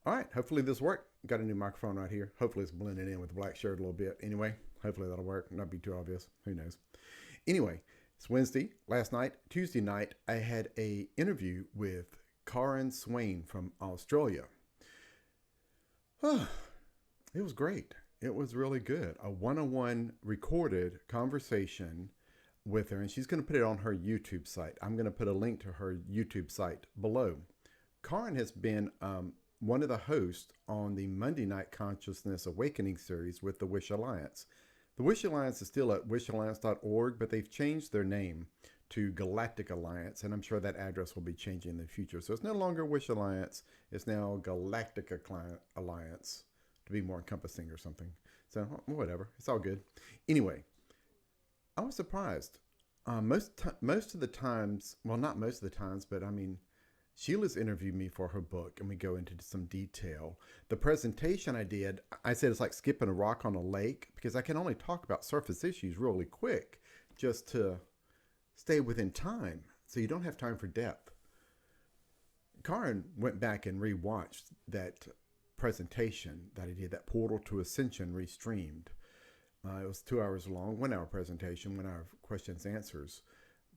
All right, hopefully this worked. Got a new microphone right here. Hopefully it's blending in with the black shirt a little bit. Anyway, hopefully that'll work. Not be too obvious. Who knows? Anyway, it's Wednesday. Last night, Tuesday night, I had a interview with Swain from Australia. It was great. It was really good. A one-on-one recorded conversation with her, and she's going to put it on her YouTube site. I'm going to put a link to her YouTube site below. Karin has been one of the hosts on the Monday Night Consciousness Awakening series with the Wish Alliance. The Wish Alliance is still at wishalliance.org, but they've changed their name to Galactic Alliance, and I'm sure that address will be changing in the future. So it's no longer Wish Alliance, it's now Galactic Alliance to be more encompassing or something. So whatever, it's all good. Anyway, I was surprised. Most of the times, well, not most of the times, but I mean, Sheila's interviewed me for her book, and we go into some detail. The presentation I did, I said it's like skipping a rock on a lake because I can only talk about surface issues really quick just to stay within time, so you don't have time for depth. Karin went back and rewatched that presentation that I did, that Portal to Ascension restreamed. It was 2 hours long, 1 hour presentation, 1 hour of questions answers.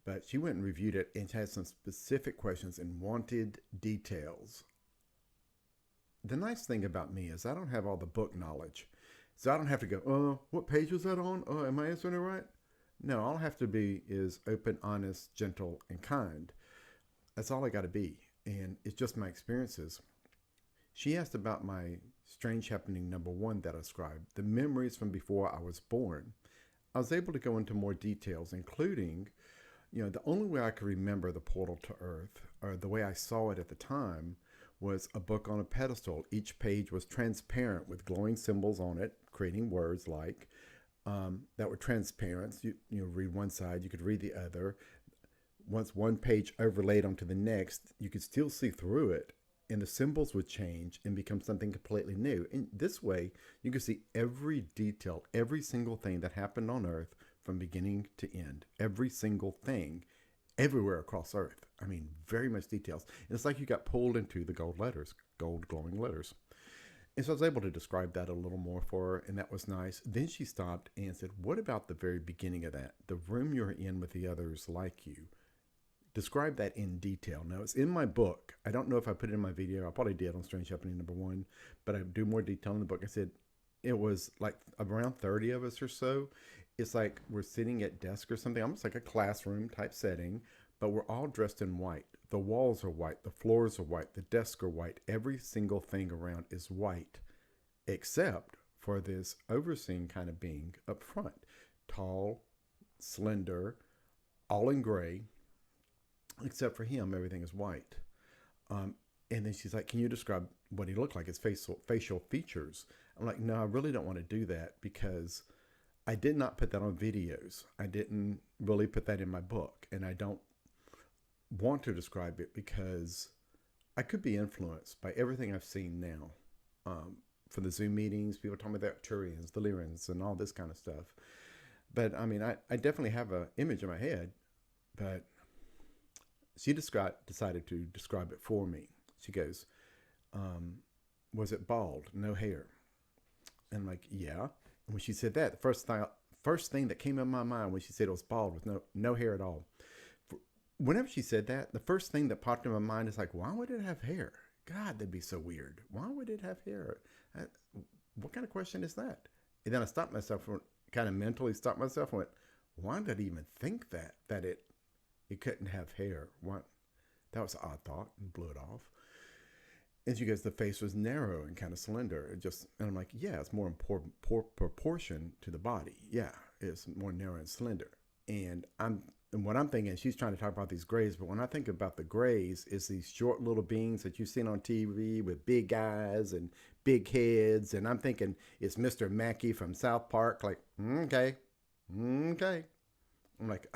But she went and reviewed it and had some specific questions and wanted details. The nice thing about me is I don't have all the book knowledge. So I don't have to go, what page was that on? Am I answering it right? No, all I have to be is open, honest, gentle, and kind. That's all I got to be. And it's just my experiences. She asked about my strange happening number one that I described, the memories from before I was born. I was able to go into more details, including the only way I could remember the portal to Earth, or the way I saw it at the time, was a book on a pedestal. Each page was transparent with glowing symbols on it, creating words like that were transparent. You read one side, you could read the other. Once one page overlaid onto the next, you could still see through it, and the symbols would change and become something completely new. And this way, you could see every detail, every single thing that happened on Earth from beginning to end. Every single thing, everywhere across Earth. I mean, very much details. And it's like you got pulled into the gold letters, gold glowing letters. And so I was able to describe that a little more for her, and that was nice. Then she stopped and said, what about the very beginning of that? The room you're in with the others like you. Describe that in detail. Now, it's in my book. I don't know if I put it in my video. I probably did on Strange Happening number one, but I do more detail in the book. I said it was like around 30 of us or so. It's like we're sitting at desk or something, almost like a classroom type setting, but we're all dressed in white. The walls are white. The floors are white. The desks are white. Every single thing around is white, except for this overseeing kind of being up front. Tall, slender, all in gray. Except for him, everything is white. And then she's like, can you describe what he looked like, his facial features? I'm like, no, I really don't want to do that because I did not put that on videos. I didn't really put that in my book. And I don't want to describe it because I could be influenced by everything I've seen now. For the Zoom meetings, people talking about the Arcturians, the Lyrians, and all this kind of stuff. But I mean, I definitely have an image in my head, but she decided to describe it for me. She goes, was it bald, no hair? And I'm like, yeah. And when she said that, the first thing that came in my mind when she said it was bald was no hair at all. Whenever she said that, the first thing that popped in my mind is like, why would it have hair? God, that'd be so weird. Why would it have hair? What kind of question is that? And then I stopped myself, kind of mentally stopped myself and went, why did I even think that it couldn't have hair? What? That was an odd thought, and blew it off. And she goes, the face was narrow and kind of slender. And I'm like, yeah, it's more important, proportion to the body. Yeah, it's more narrow and slender. And what I'm thinking, she's trying to talk about these grays, but when I think about the grays, it's these short little beings that you've seen on TV with big eyes and big heads. And I'm thinking it's Mr. Mackey from South Park. Like, okay. I'm like,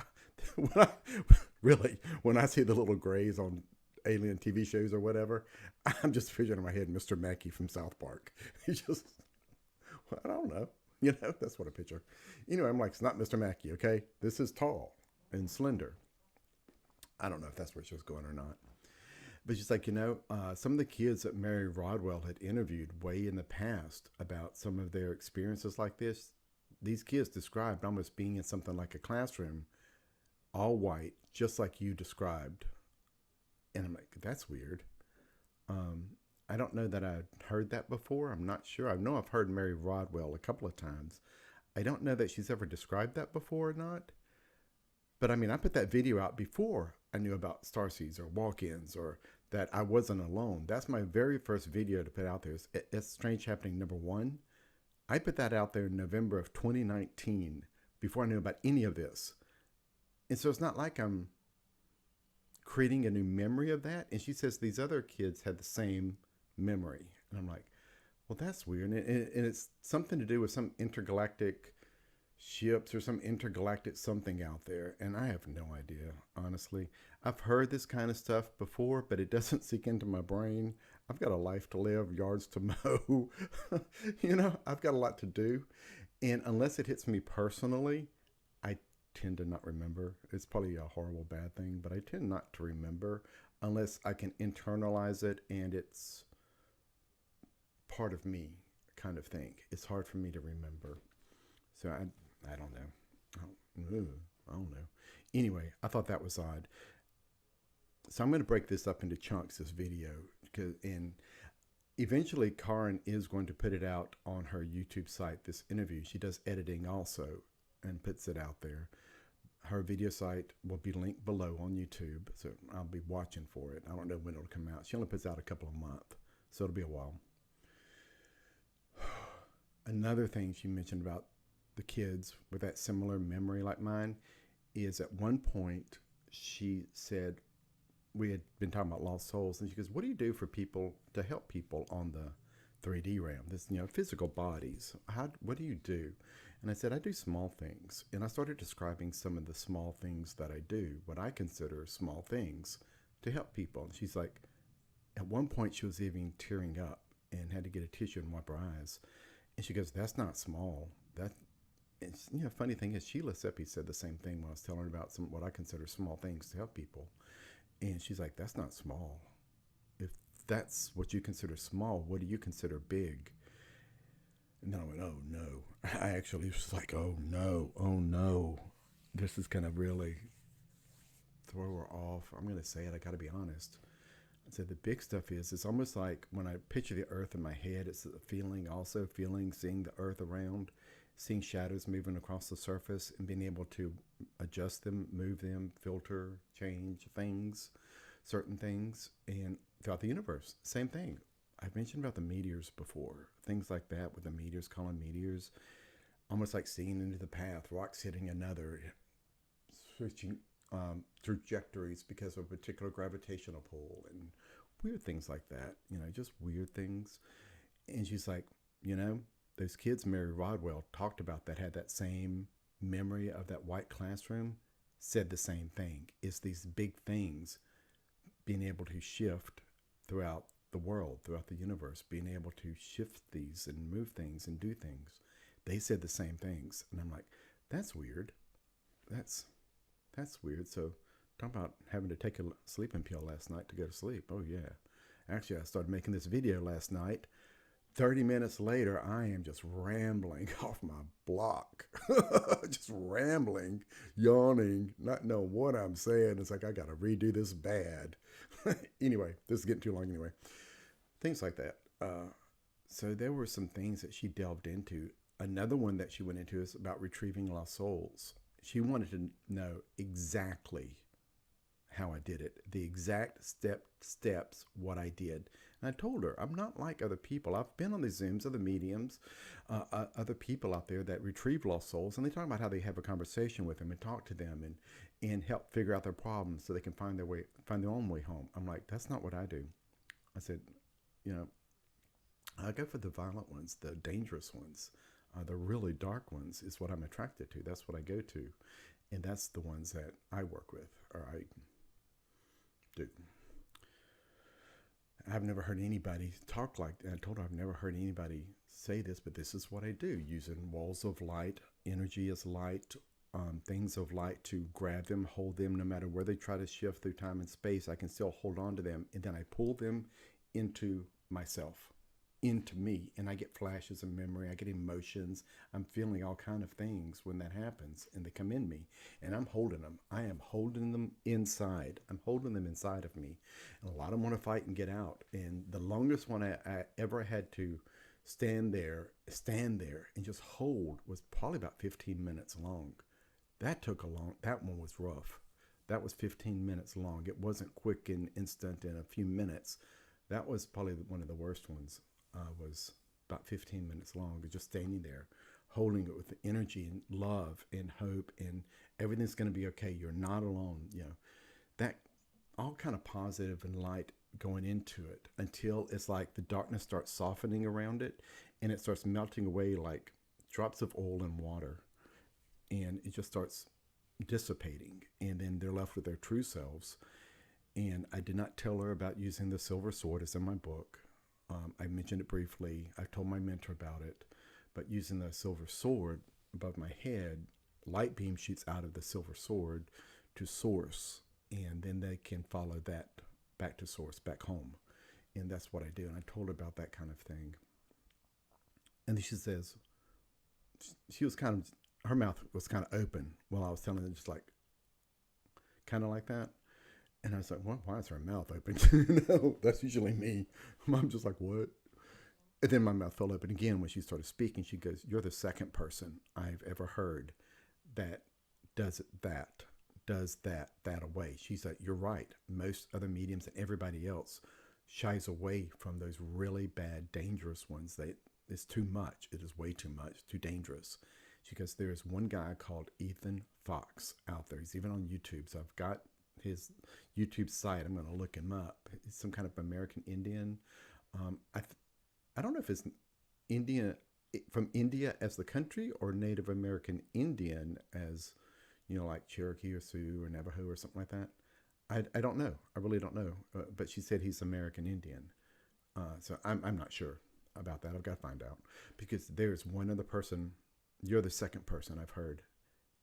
when I see the little grays on alien TV shows or whatever, I'm just picturing in my head Mr. Mackey from South Park. He just, well, I don't know. That's what I picture. Anyway, I'm like, it's not Mr. Mackey, okay? This is tall and slender. I don't know if that's where she was going or not. But she's like, some of the kids that Mary Rodwell had interviewed way in the past about some of their experiences like this, these kids described almost being in something like a classroom, all white, just like you described. And I'm like, that's weird. Um, I don't know that I'd heard that before. I'm not sure. I know I've heard Mary Rodwell a couple of times. I don't know that she's ever described that before or not. But I mean, I put that video out before I knew about starseeds or walk-ins or that I wasn't alone. That's my very first video to put out there. It's Strange Happening #1. I put that out there in November of 2019 before I knew about any of this. And so it's not like I'm creating a new memory of that. And she says these other kids had the same memory. And I'm like, well, that's weird. And it's something to do with some intergalactic ships or some intergalactic something out there. And I have no idea, honestly. I've heard this kind of stuff before, but it doesn't sink into my brain. I've got a life to live, yards to mow. I've got a lot to do. And unless it hits me personally, I tend to not remember. It's probably a horrible bad thing, but I tend not to remember unless I can internalize it and it's part of me kind of thing. It's hard for me to remember. So I don't know. I don't know. Anyway, I thought that was odd. So I'm going to break this up into chunks, this video, and eventually Karin is going to put it out on her YouTube site, this interview. She does editing also and puts it out there. Her video site will be linked below on YouTube, so I'll be watching for it. I don't know when it'll come out. She only puts out a couple of months, so it'll be a while. Another thing she mentioned about the kids with that similar memory like mine is at one point she said, we had been talking about lost souls, and she goes, what do you do for people to help people on the 3D realm, this physical bodies? What do you do? And I said, I do small things. And I started describing some of the small things that I do, what I consider small things to help people. And she's like, at one point she was even tearing up and had to get a tissue and wipe her eyes. And she goes, that's not small. It's, funny thing is, Sheila Seppi said the same thing when I was telling her about what I consider small things to help people. And she's like, that's not small. If that's what you consider small, what do you consider big? And then I went, oh no. I actually was like, oh no. This is going to really throw her off. I'm going to say it. I got to be honest. I said, the big stuff is, it's almost like when I picture the earth in my head, it's a feeling, seeing the earth around, seeing shadows moving across the surface and being able to adjust them, move them, filter, change things, certain things, and throughout the universe, same thing. I've mentioned about the meteors before, things like that with the meteors, calling meteors, almost like seeing into the path, rocks hitting another, switching trajectories because of a particular gravitational pull and weird things like that, just weird things. And she's like, those kids Mary Rodwell talked about that had that same memory of that white classroom said the same thing. It's these big things being able to shift throughout the world, throughout the universe, being able to shift these and move things and do things. They said the same things. And I'm like, that's weird. That's weird. So talk about having to take a sleeping pill last night to go to sleep. Oh yeah. Actually, I started making this video last night. 30 minutes later, I am just rambling off my block. Just rambling, yawning, not knowing what I'm saying. It's like, I got to redo this bad. Anyway, this is getting too long anyway. Things like that. So there were some things that she delved into. Another one that she went into is about retrieving lost souls. She wanted to know exactly how I did it, the exact steps, what I did. And I told her, I'm not like other people. I've been on these Zooms, other mediums, other people out there that retrieve lost souls, and they talk about how they have a conversation with them and talk to them and help figure out their problems so they can find their own way home. I'm like, that's not what I do. I said, I go for the violent ones, the dangerous ones, the really dark ones is what I'm attracted to. That's what I go to. And that's the ones that I work with, or I do. I've never heard anybody talk like that. I told her I've never heard anybody say this, but this is what I do, using walls of light, energy as light, things of light to grab them, hold them, no matter where they try to shift through time and space. I can still hold on to them, and then I pull them into myself, into me, and I get flashes of memory. I get emotions. I'm feeling all kind of things when that happens, and they come in me, and I'm holding them. I am holding them inside. I'm holding them inside of me, and a lot of them want to fight and get out. And the longest one I ever had to stand there, and just hold was probably about 15 minutes long. That one was rough. That was 15 minutes long. It wasn't quick and instant in a few minutes. That was probably one of the worst ones. Was about 15 minutes long, just standing there, holding it with energy and love and hope, and everything's going to be okay. You're not alone. That all kind of positive and light going into it until it's like the darkness starts softening around it, and it starts melting away like drops of oil in water, and it just starts dissipating, and then they're left with their true selves. And I did not tell her about using the silver sword. It's in my book. I mentioned it briefly. I told my mentor about it. But using the silver sword above my head, light beam shoots out of the silver sword to source. And then they can follow that back to source, back home. And that's what I do. And I told her about that kind of thing. And then she says, she was kind of, her mouth was kind of open while I was telling her, just like, kind of like that. And I was like, well, why is her mouth open? That's usually me. I'm just like, what? And then my mouth fell open again when she started speaking. She goes, you're the second person I've ever heard that does that away. She's like, you're right. Most other mediums and everybody else shies away from those really bad, dangerous ones. It's too much. It is way too much, too dangerous. She goes, there's one guy called Ethan Fox out there. He's even on YouTube. So I've got his YouTube site. I'm going to look him up. He's some kind of American Indian. I don't know if it's India, from India as the country, or Native American Indian as, like Cherokee or Sioux or Navajo or something like that. I don't know. I really don't know. But she said he's American Indian. So I'm not sure about that. I've got to find out, because there's one other person. You're the second person I've heard.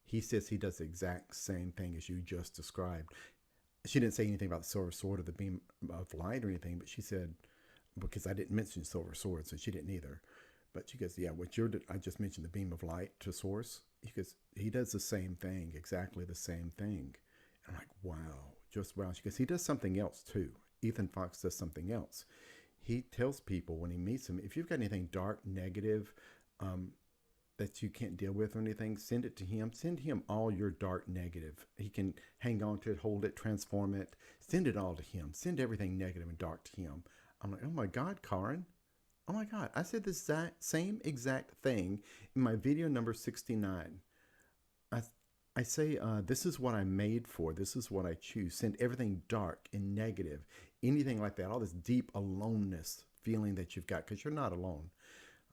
He says he does the exact same thing as you just described. She didn't say anything about the silver sword or the beam of light or anything, but she said, because I didn't mention silver sword, so she didn't either. But she goes, yeah, I just mentioned the beam of light to source. He does the same thing, exactly the same thing. And I'm like, wow, just wow. She goes, he does something else too. Ethan Fox does something else. He tells people when he meets them, if you've got anything dark, negative, that you can't deal with or anything, send it to him. Send him all your dark negative. He can hang on to it, hold it, transform it. Send it all to him. Send everything negative and dark to him. I'm like, oh my God, Karen. Oh my God. I said the same exact thing in my video number 69. I say, this is what I'm made for. This is what I choose. Send everything dark and negative, anything like that, all this deep aloneness feeling that you've got, because you're not alone.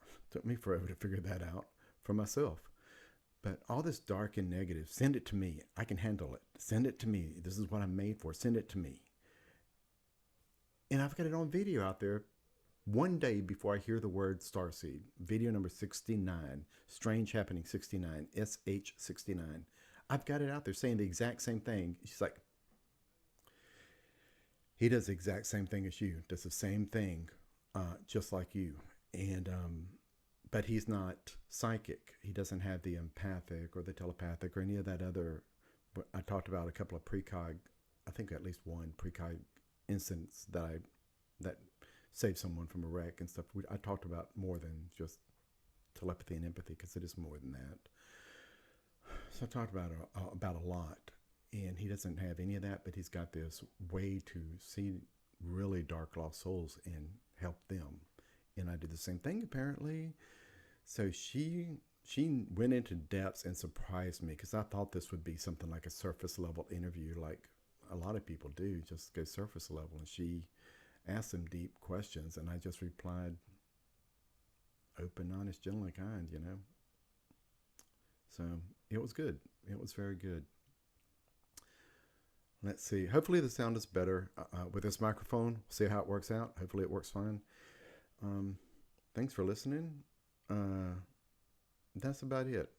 It took me forever to figure that out for myself. But all this dark and negative, send it to me. I can handle it. Send it to me. This is what I'm made for. Send it to me. And I've got it on video out there one day before I hear the word starseed. Video number 69, Strange Happening 69, SH69. I've got it out there saying the exact same thing. She's like, he does the exact same thing as you. Does the same thing, just like you. And but he's not psychic. He doesn't have the empathic or the telepathic or any of that other. I talked about a couple of precog, I think at least one precog instance that saved someone from a wreck and stuff. I talked about more than just telepathy and empathy, because it is more than that. So I talked about a lot, and he doesn't have any of that, but he's got this way to see really dark lost souls and help them. And I did the same thing apparently. So she went into depths and surprised me, because I thought this would be something like a surface level interview, like a lot of people do, just go surface level. And she asked some deep questions, and I just replied, open, honest, gentle, and kind, So it was good. It was very good. Let's see. Hopefully the sound is better with this microphone. We'll see how it works out. Hopefully it works fine. Thanks for listening. That's about it.